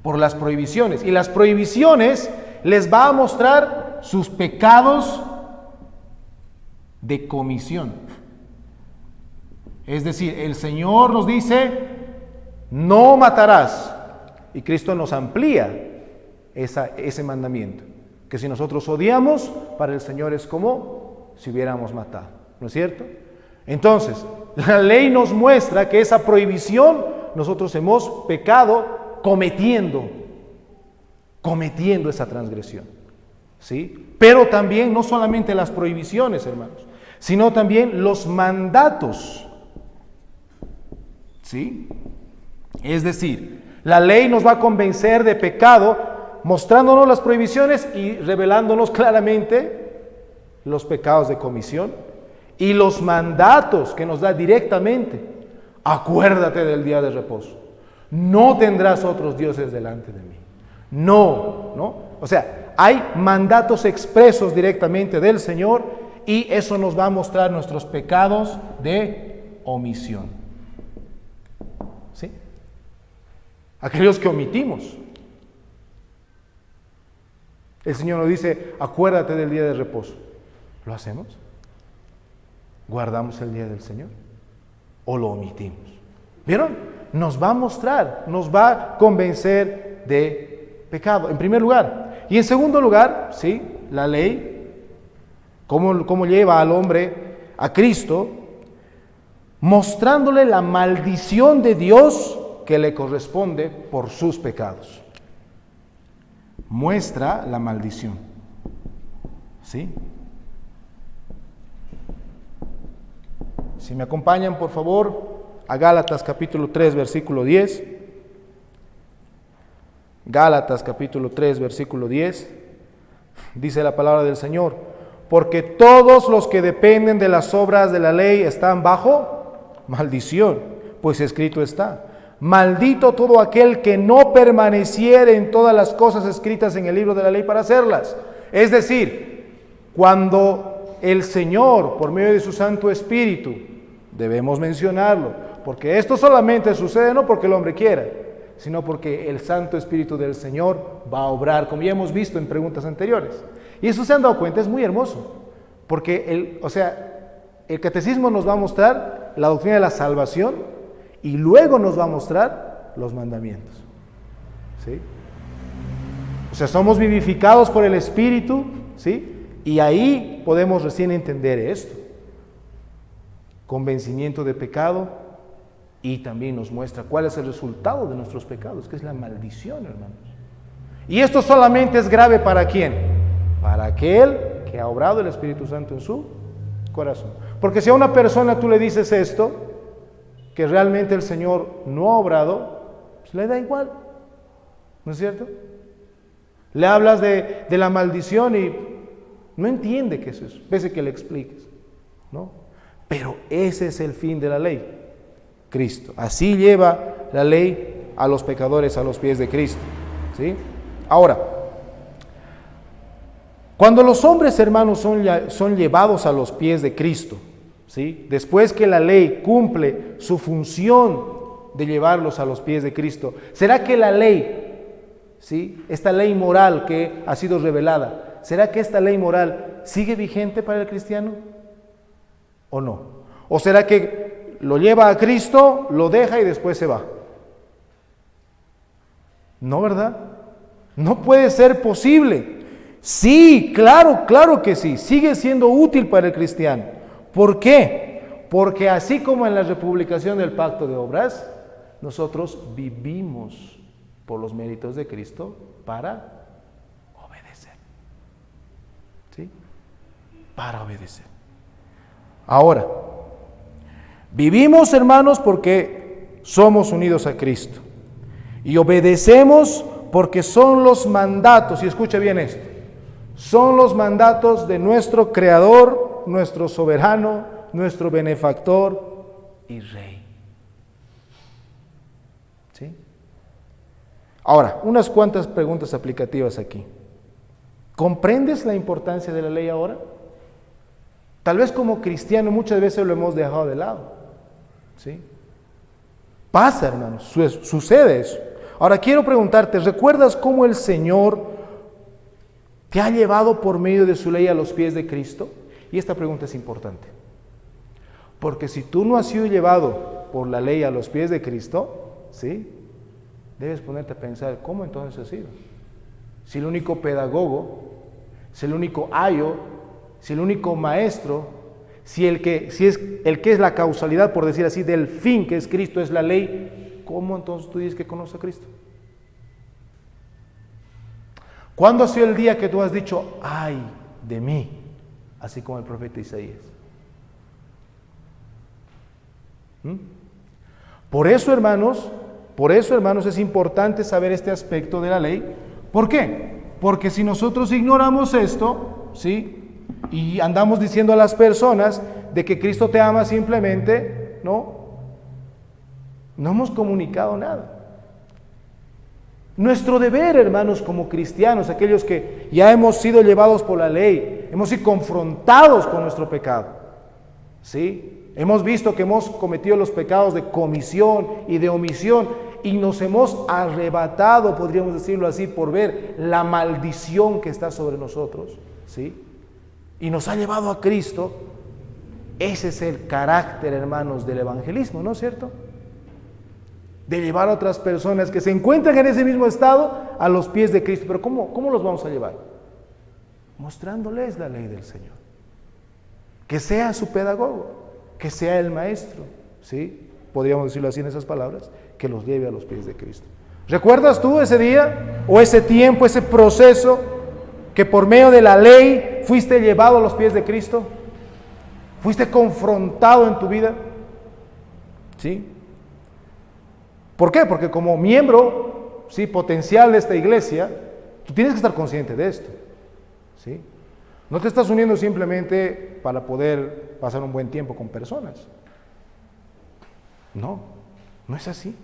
Por las prohibiciones. Y las prohibiciones les va a mostrar sus pecados de comisión. Es decir, el Señor nos dice, no matarás. Y Cristo nos amplía ese mandamiento. Que si nosotros odiamos, para el Señor es como si hubiéramos matado. ¿No es cierto? Entonces, la ley nos muestra que esa prohibición nosotros hemos pecado cometiendo esa transgresión. ¿Sí? Pero también no solamente las prohibiciones, hermanos, sino también los mandatos. ¿Sí? Es decir, la ley nos va a convencer de pecado mostrándonos las prohibiciones y revelándonos claramente los pecados de comisión. Y los mandatos que nos da directamente. Acuérdate del día de reposo. No tendrás otros dioses delante de mí. No. O sea, hay mandatos expresos directamente del Señor y eso nos va a mostrar nuestros pecados de omisión. ¿Sí? Aquellos que omitimos. El Señor nos dice, acuérdate del día de reposo. ¿Lo hacemos? ¿Guardamos el día del Señor? ¿O lo omitimos? ¿Vieron? Nos va a mostrar, nos va a convencer de pecado, en primer lugar. Y en segundo lugar, ¿sí? La ley, cómo lleva al hombre a Cristo, mostrándole la maldición de Dios que le corresponde por sus pecados. Muestra la maldición. ¿Sí? Si me acompañan, por favor, a Gálatas capítulo 3, versículo 10. Gálatas capítulo 3, versículo 10. Dice la palabra del Señor: porque todos los que dependen de las obras de la ley están bajo maldición, pues escrito está: maldito todo aquel que no permaneciere en todas las cosas escritas en el libro de la ley para hacerlas. Es decir, cuando el Señor, por medio de su Santo Espíritu, debemos mencionarlo, porque esto solamente sucede no porque el hombre quiera, sino porque el Santo Espíritu del Señor va a obrar, como ya hemos visto en preguntas anteriores. Y eso, se han dado cuenta, es muy hermoso, porque el catecismo nos va a mostrar la doctrina de la salvación y luego nos va a mostrar los mandamientos. ¿Sí? O sea, somos vivificados por el Espíritu, ¿sí? Y ahí podemos recién entender esto. Convencimiento de pecado, y también nos muestra cuál es el resultado de nuestros pecados, que es la maldición, hermanos. Y esto solamente es grave ¿para quién? Para aquel que ha obrado el Espíritu Santo en su corazón. Porque si a una persona tú le dices esto, que realmente el Señor no ha obrado, pues le da igual, ¿no es cierto? Le hablas de la maldición y no entiende qué es eso, pese que le expliques, ¿no? Pero ese es el fin de la ley, Cristo. Así lleva la ley a los pecadores a los pies de Cristo, ¿sí? Ahora, cuando los hombres, hermanos, son llevados a los pies de Cristo, ¿sí? Después que la ley cumple su función de llevarlos a los pies de Cristo, ¿será que la ley, ¿sí?, esta ley moral que ha sido revelada, ¿será que esta ley moral sigue vigente para el cristiano o no? ¿O será que lo lleva a Cristo, lo deja y después se va? No, ¿verdad? No puede ser posible. Sí, claro que sí, sigue siendo útil para el cristiano. ¿Por qué? Porque así como en la republicación del pacto de obras, nosotros vivimos por los méritos de Cristo para obedecer. ¿Sí? Para obedecer. Ahora, vivimos, hermanos, porque somos unidos a Cristo. Y obedecemos porque son los mandatos, y escuche bien esto, son los mandatos de nuestro Creador, nuestro soberano, nuestro benefactor y Rey. ¿Sí? Ahora, unas cuantas preguntas aplicativas aquí. ¿Comprendes la importancia de la ley ahora? Tal vez como cristiano muchas veces lo hemos dejado de lado. ¿Sí? Pasa, hermanos, sucede eso. Ahora quiero preguntarte, ¿recuerdas cómo el Señor te ha llevado por medio de su ley a los pies de Cristo? Y esta pregunta es importante. Porque si tú no has sido llevado por la ley a los pies de Cristo, ¿sí?, debes ponerte a pensar, ¿cómo entonces has sido? Si el único pedagogo, si el único ayo, si el único maestro, si es el que es la causalidad, por decir así, del fin que es Cristo, es la ley, ¿cómo entonces tú dices que conoces a Cristo? ¿Cuándo ha sido el día que tú has dicho, ay de mí? Así como el profeta Isaías. Por eso, hermanos, es importante saber este aspecto de la ley. ¿Por qué? Porque si nosotros ignoramos esto, ¿sí?, y andamos diciendo a las personas de que Cristo te ama simplemente, no hemos comunicado nada. Nuestro deber, hermanos, como cristianos, aquellos que ya hemos sido llevados por la ley, hemos sido confrontados con nuestro pecado, ¿sí? Hemos visto que hemos cometido los pecados de comisión y de omisión y nos hemos arrebatado, podríamos decirlo así, por ver la maldición que está sobre nosotros, ¿sí? Y nos ha llevado a Cristo. Ese es el carácter, hermanos, del evangelismo, ¿no es cierto? De llevar a otras personas que se encuentran en ese mismo estado a los pies de Cristo. Pero ¿cómo los vamos a llevar? Mostrándoles la ley del Señor. Que sea su pedagogo, que sea el maestro, ¿sí? Podríamos decirlo así en esas palabras, que los lleve a los pies de Cristo. ¿Recuerdas tú ese día o ese tiempo, ese proceso que por medio de la ley fuiste llevado a los pies de Cristo? ¿Fuiste confrontado en tu vida? ¿Sí? ¿Por qué? Porque como miembro, ¿sí?, potencial de esta iglesia, tú tienes que estar consciente de esto, ¿sí? No te estás uniendo simplemente para poder pasar un buen tiempo con personas. No es así.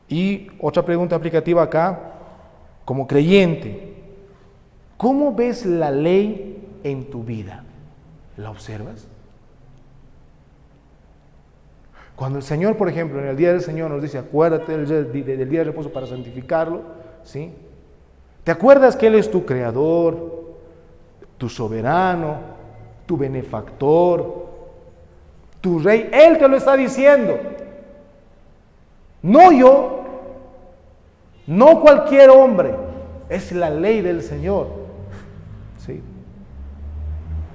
Y otra pregunta aplicativa acá, como creyente, ¿cómo ves la ley en tu vida? ¿La observas? Cuando el Señor, por ejemplo, en el día del Señor nos dice, acuérdate del día de reposo para santificarlo, ¿sí? ¿Te acuerdas que Él es tu creador, tu soberano, tu benefactor, tu rey? Él te lo está diciendo. No yo, no cualquier hombre, es la ley del Señor, ¿sí?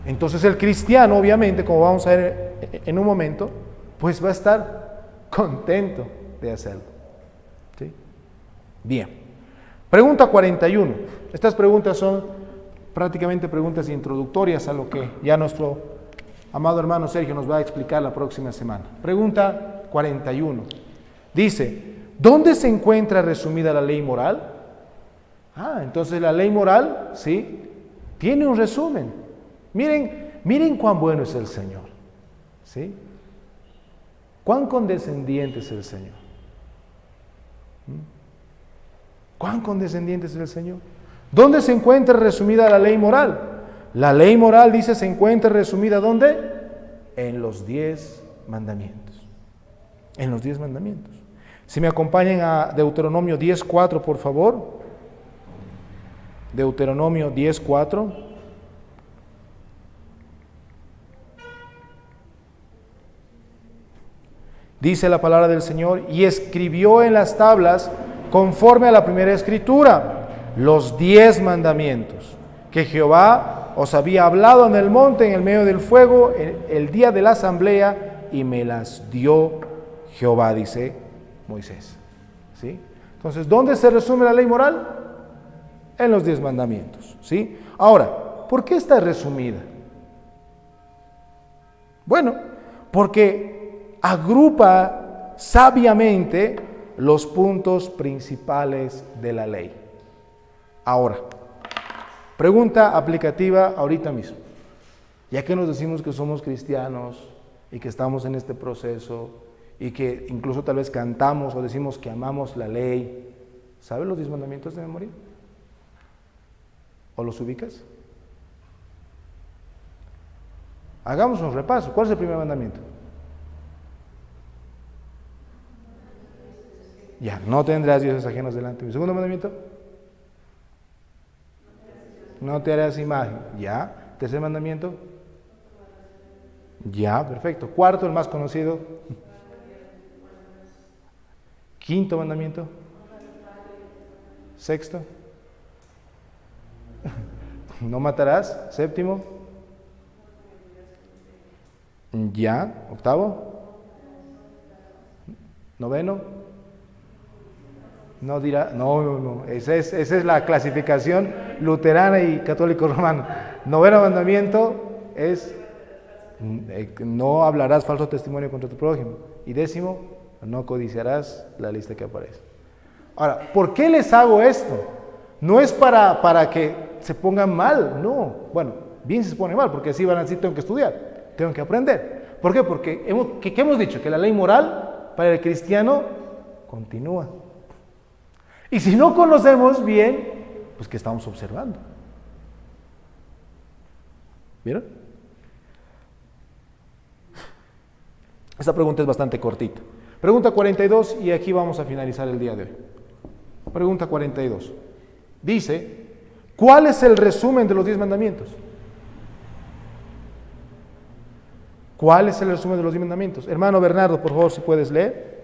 Entonces el cristiano, obviamente, como vamos a ver en un momento, pues va a estar contento de hacerlo, ¿sí? Bien. Pregunta 41. Estas preguntas son prácticamente preguntas introductorias a lo que ya nuestro amado hermano Sergio nos va a explicar la próxima semana. Pregunta 41. Dice, ¿dónde se encuentra resumida la ley moral? Entonces la ley moral, ¿sí?, tiene un resumen. Miren cuán bueno es el Señor, ¿sí? Cuán condescendiente es el Señor. ¿Cuán condescendiente es el Señor? ¿Dónde se encuentra resumida la ley moral? La ley moral, dice, se encuentra resumida ¿dónde? En los 10 mandamientos. En los 10 mandamientos. Si me acompañan a Deuteronomio 10:4, por favor. Deuteronomio 10:4. Dice la palabra del Señor, y escribió en las tablas, conforme a la primera escritura, los 10 mandamientos, que Jehová os había hablado en el monte, en el medio del fuego, el día de la asamblea, y me las dio Jehová, dice Moisés. ¿Sí? Entonces, ¿dónde se resume la ley moral? En los 10 mandamientos. ¿Sí? Ahora, ¿por qué está resumida? Bueno, porque agrupa sabiamente los puntos principales de la ley. Ahora, pregunta aplicativa ahorita mismo. Ya que nos decimos que somos cristianos y que estamos en este proceso y que incluso tal vez cantamos o decimos que amamos la ley, ¿sabes los 10 mandamientos de memoria? ¿O los ubicas? Hagamos un repaso. ¿Cuál es el primer mandamiento? Ya, no tendrás dioses ajenos delante de mí. ¿Segundo mandamiento? No te harás imagen. Ya. ¿Tercer mandamiento? Ya, perfecto. Cuarto, el más conocido. Quinto mandamiento. Sexto. No matarás. Séptimo. Ya. Octavo. Noveno. No dirá, no. Esa es la clasificación luterana y católico romano. Noveno mandamiento es no hablarás falso testimonio contra tu prójimo. Y décimo, no codiciarás, la lista que aparece. Ahora, ¿por qué les hago esto? No es para que se pongan mal, no. Bueno, bien se pone mal, porque así van a decir, tengo que estudiar, tengo que aprender. ¿Por qué? Porque ¿qué hemos dicho? Que la ley moral para el cristiano continúa. Y si no conocemos bien, pues ¿qué estamos observando? ¿Vieron? Esta pregunta es bastante cortita. Pregunta 42 y aquí vamos a finalizar el día de hoy. Pregunta 42. Dice, ¿cuál es el resumen de los 10 mandamientos? ¿Cuál es el resumen de los 10 mandamientos? Hermano Bernardo, por favor, si puedes leer.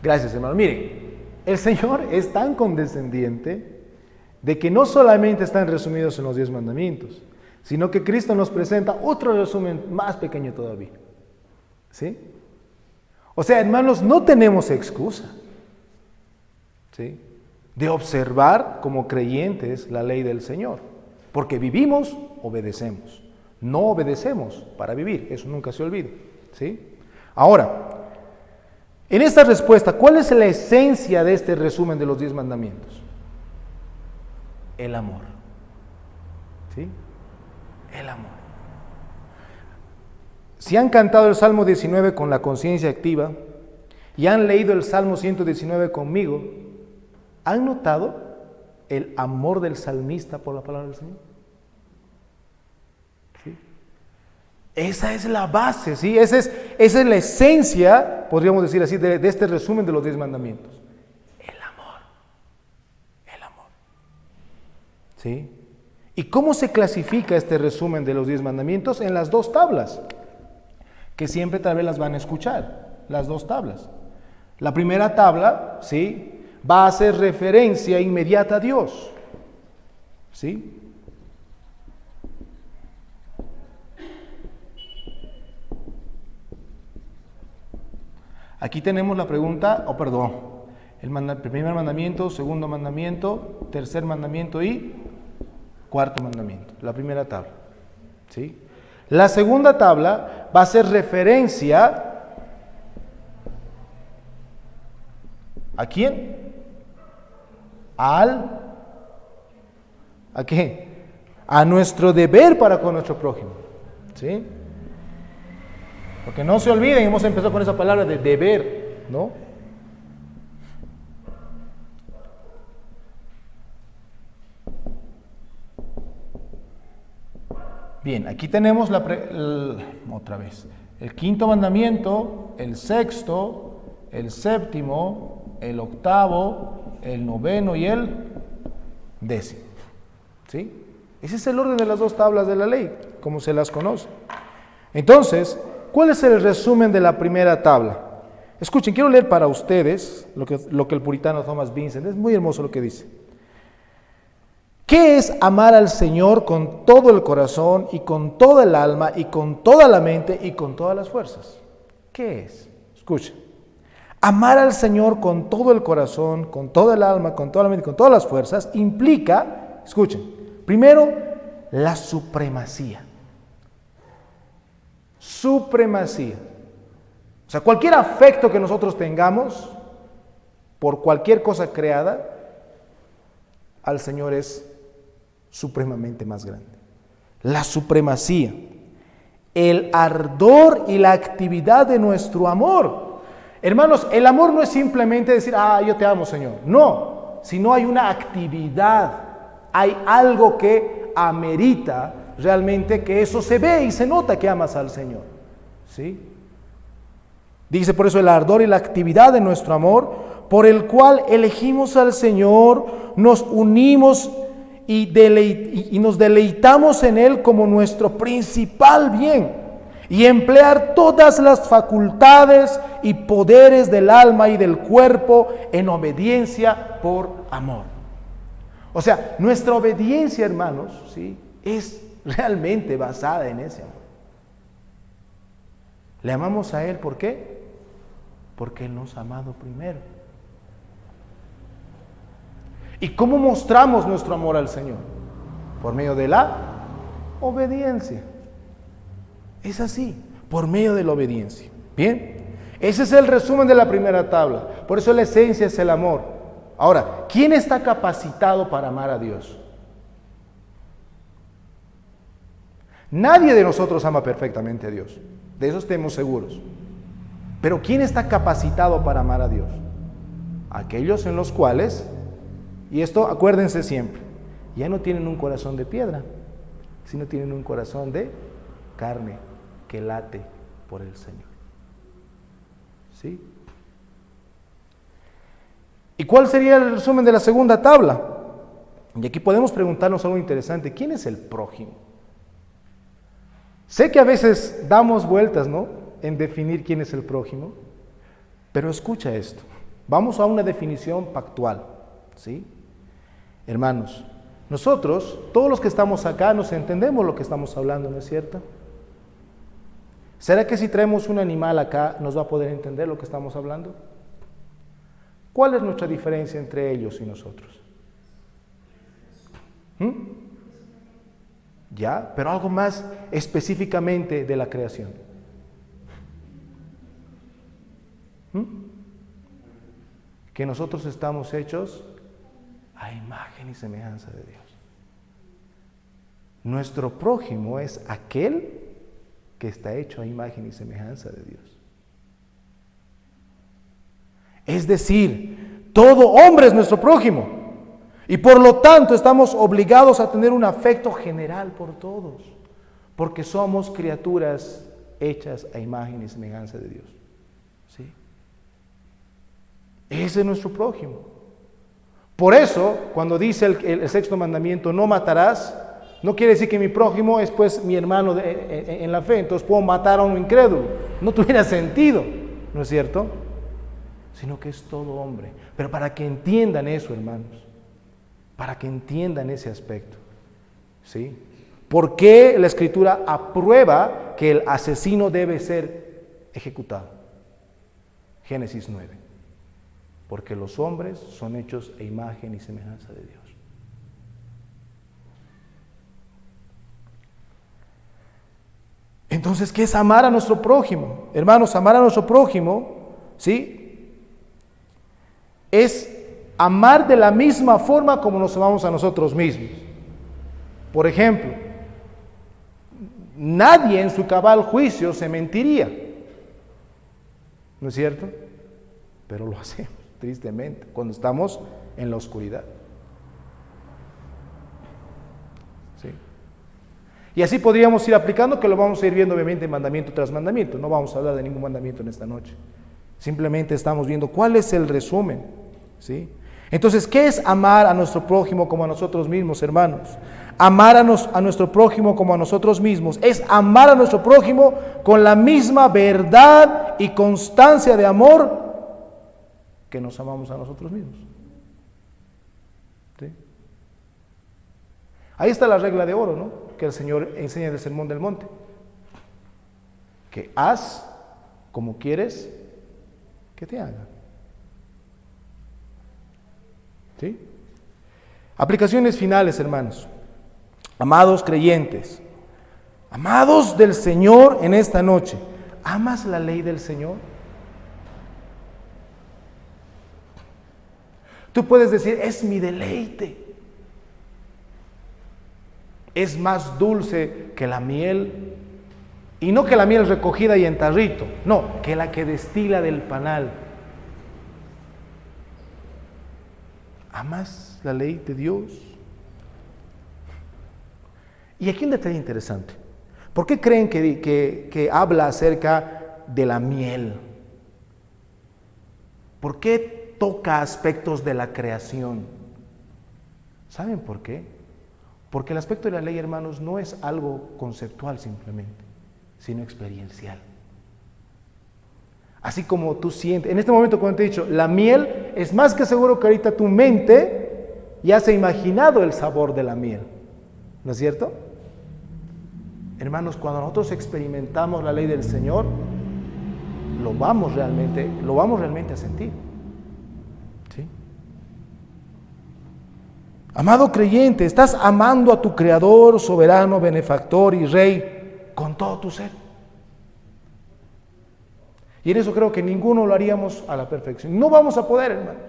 Gracias, hermano. Miren, el Señor es tan condescendiente de que no solamente están resumidos en los 10 mandamientos, sino que Cristo nos presenta otro resumen más pequeño todavía. ¿Sí? O sea, hermanos, no tenemos excusa, ¿sí?, de observar como creyentes la ley del Señor, porque vivimos, obedecemos. No obedecemos para vivir, eso nunca se olvide. ¿Sí? Ahora, en esta respuesta, ¿cuál es la esencia de este resumen de los 10 mandamientos? El amor. ¿Sí? El amor. Si han cantado el Salmo 19 con la conciencia activa, y han leído el Salmo 119 conmigo, ¿han notado el amor del salmista por la palabra del Señor? ¿Sí? Esa es la base, ¿sí? Esa es la esencia, podríamos decir así, de este resumen de los 10 mandamientos. El amor. El amor. ¿Sí? ¿Y cómo se clasifica este resumen de los 10 mandamientos? En las 2 tablas, que siempre tal vez las van a escuchar, las 2 tablas. La primera tabla, ¿sí?, va a hacer referencia inmediata a Dios, ¿sí? Aquí tenemos la pregunta, el primer mandamiento, segundo mandamiento, tercer mandamiento y cuarto mandamiento, la primera tabla, ¿sí? La segunda tabla va a hacer referencia ¿a quién? ¿A qué? A nuestro deber para con nuestro prójimo, ¿sí? Porque no se olviden, hemos empezado con esa palabra de deber, ¿no? Bien, aquí tenemos otra vez, el quinto mandamiento, el sexto, el séptimo, el octavo, el noveno y el 10º, ¿sí? Ese es el orden de las 2 tablas de la ley, como se las conoce. Entonces, ¿cuál es el resumen de la primera tabla? Escuchen, quiero leer para ustedes lo que el puritano Thomas Vincent, es muy hermoso lo que dice. ¿Qué es amar al Señor con todo el corazón y con toda el alma y con toda la mente y con todas las fuerzas? ¿Qué es? Escuchen. Amar al Señor con todo el corazón, con toda el alma, con toda la mente y con todas las fuerzas implica, escuchen, primero, la supremacía. Supremacía. O sea, cualquier afecto que nosotros tengamos por cualquier cosa creada, al Señor es supremamente más grande. La supremacía, el ardor y la actividad de nuestro amor. Hermanos, el amor no es simplemente decir, yo te amo, Señor. No, sino hay una actividad, hay algo que amerita realmente que eso se ve y se nota que amas al Señor, ¿sí? Dice por eso el ardor y la actividad de nuestro amor, por el cual elegimos al Señor, nos unimos y nos deleitamos en Él como nuestro principal bien, y emplear todas las facultades y poderes del alma y del cuerpo en obediencia por amor. O sea, nuestra obediencia, hermanos, ¿sí?, es realmente basada en ese amor. Le amamos a Él, ¿por qué? Porque Él nos ha amado primero. ¿Y cómo mostramos nuestro amor al Señor? Por medio de la obediencia. Es así, por medio de la obediencia. Bien, ese es el resumen de la primera tabla. Por eso la esencia es el amor. Ahora, ¿quién está capacitado para amar a Dios? Nadie de nosotros ama perfectamente a Dios, de eso estemos seguros. Pero ¿quién está capacitado para amar a Dios? Aquellos en los cuales, y esto acuérdense siempre, ya no tienen un corazón de piedra, sino tienen un corazón de carne que late por el Señor. ¿Sí? ¿Y cuál sería el resumen de la segunda tabla? Y aquí podemos preguntarnos algo interesante: ¿quién es el prójimo? Sé que a veces damos vueltas, ¿no?, en definir quién es el prójimo, pero escucha esto. Vamos a una definición pactual, ¿sí? Hermanos, nosotros, todos los que estamos acá, nos entendemos lo que estamos hablando, ¿no es cierto? ¿Será que si traemos un animal acá nos va a poder entender lo que estamos hablando? ¿Cuál es nuestra diferencia entre ellos y nosotros? Ya, pero algo más específicamente de la creación. Que nosotros estamos hechos a imagen y semejanza de Dios. Nuestro prójimo es aquel que está hecho a imagen y semejanza de Dios. Es decir, todo hombre es nuestro prójimo. Y por lo tanto estamos obligados a tener un afecto general por todos, porque somos criaturas hechas a imagen y semejanza de Dios. ¿Sí? Ese es nuestro prójimo. Por eso, cuando dice el sexto mandamiento, no matarás, no quiere decir que mi prójimo es pues mi hermano en la fe, entonces puedo matar a un incrédulo. No tuviera sentido, ¿no es cierto? Sino que es todo hombre. Pero para que entiendan eso, hermanos, para que entiendan ese aspecto, ¿sí? ¿Por qué la Escritura aprueba que el asesino debe ser ejecutado? Génesis 9. Porque los hombres son hechos a imagen y semejanza de Dios. Entonces, ¿qué es amar a nuestro prójimo? Hermanos, amar a nuestro prójimo, ¿sí? Es amar de la misma forma como nos amamos a nosotros mismos. Por ejemplo, nadie en su cabal juicio se mentiría, ¿no es cierto? Pero lo hacemos, tristemente, cuando estamos en la oscuridad. ¿Sí? Y así podríamos ir aplicando, que lo vamos a ir viendo obviamente mandamiento tras mandamiento. No vamos a hablar de ningún mandamiento en esta noche. Simplemente estamos viendo cuál es el resumen, ¿sí? Entonces, ¿qué es amar a nuestro prójimo como a nosotros mismos, hermanos? Amar a nuestro prójimo como a nosotros mismos es amar a nuestro prójimo con la misma verdad y constancia de amor que nos amamos a nosotros mismos. ¿Sí? Ahí está la regla de oro, ¿no? Que el Señor enseña en el Sermón del Monte. Que haz como quieres que te hagan. ¿Sí? Aplicaciones finales, hermanos. Amados creyentes, amados del Señor en esta noche, ¿amas la ley del Señor? Tú puedes decir, es mi deleite. Es más dulce que la miel. Y no que la miel recogida y en tarrito, no, que la que destila del panal. ¿Amas la ley de Dios? Y aquí un detalle interesante. ¿Por qué creen que habla acerca de la miel? ¿Por qué toca aspectos de la creación? ¿Saben por qué? Porque el aspecto de la ley, hermanos, no es algo conceptual simplemente, sino experiencial. Así como tú sientes, en este momento cuando te he dicho, la miel, es más que seguro que ahorita tu mente ya se ha imaginado el sabor de la miel, ¿no es cierto? Hermanos, cuando nosotros experimentamos la ley del Señor, lo vamos realmente a sentir. ¿Sí? Amado creyente, estás amando a tu Creador, soberano, benefactor y Rey con todo tu ser. Y en eso creo que ninguno lo haríamos a la perfección. No vamos a poder, hermano.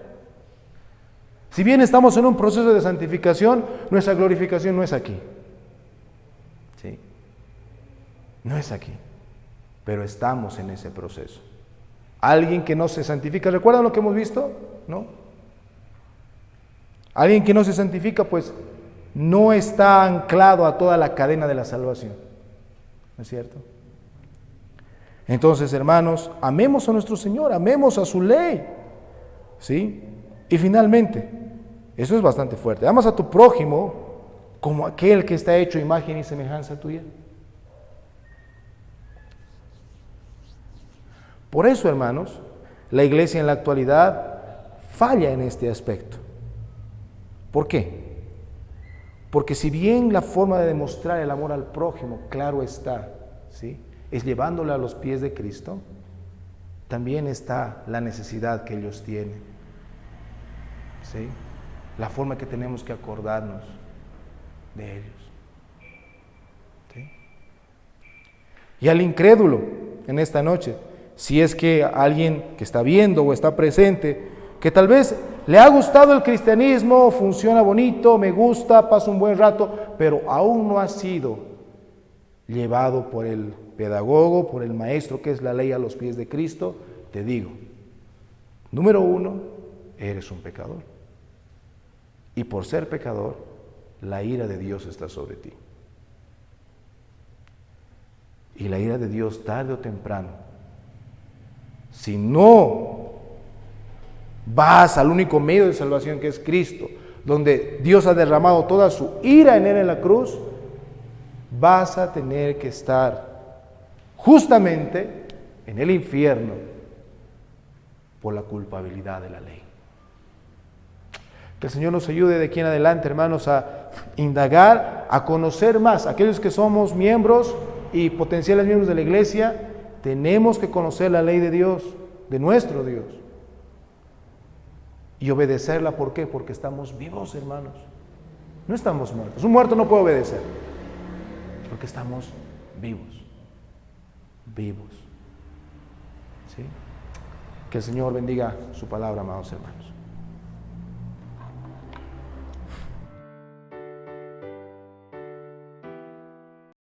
Si bien estamos en un proceso de santificación, nuestra glorificación no es aquí. ¿Sí? No es aquí. Pero estamos en ese proceso. Alguien que no se santifica, ¿recuerdan lo que hemos visto? ¿No? Alguien que no se santifica, pues no está anclado a toda la cadena de la salvación. ¿No es cierto? Entonces, hermanos, amemos a nuestro Señor, amemos a su ley. ¿Sí? Y finalmente, eso es bastante fuerte. Amas a tu prójimo como aquel que está hecho imagen y semejanza tuya. Por eso, hermanos, la iglesia en la actualidad falla en este aspecto. ¿Por qué? Porque si bien la forma de demostrar el amor al prójimo, claro está, ¿sí?, es llevándole a los pies de Cristo, también está la necesidad que ellos tienen, ¿sí?, la forma que tenemos que acordarnos de ellos. ¿Sí? Y al incrédulo en esta noche, si es que alguien que está viendo o está presente, que tal vez le ha gustado el cristianismo, funciona bonito, me gusta, pasa un buen rato, pero aún no ha sido llevado por el pedagogo, por el maestro, que es la ley, a los pies de Cristo, te digo, Número uno, eres un pecador. Y por ser pecador, la ira de Dios está sobre ti. Y la ira de Dios, tarde o temprano, si no vas al único medio de salvación que es Cristo, donde Dios ha derramado toda su ira en Él en la cruz, vas a tener que estar justamente en el infierno por la culpabilidad de la ley. Que el Señor nos ayude de aquí en adelante, hermanos, a indagar, a conocer más. Aquellos que somos miembros y potenciales miembros de la iglesia, tenemos que conocer la ley de Dios, de nuestro Dios. Y obedecerla, ¿por qué? Porque estamos vivos, hermanos. No estamos muertos. Un muerto no puede obedecer. Porque estamos vivos. Vivos. ¿Sí? Que el Señor bendiga su palabra, amados hermanos.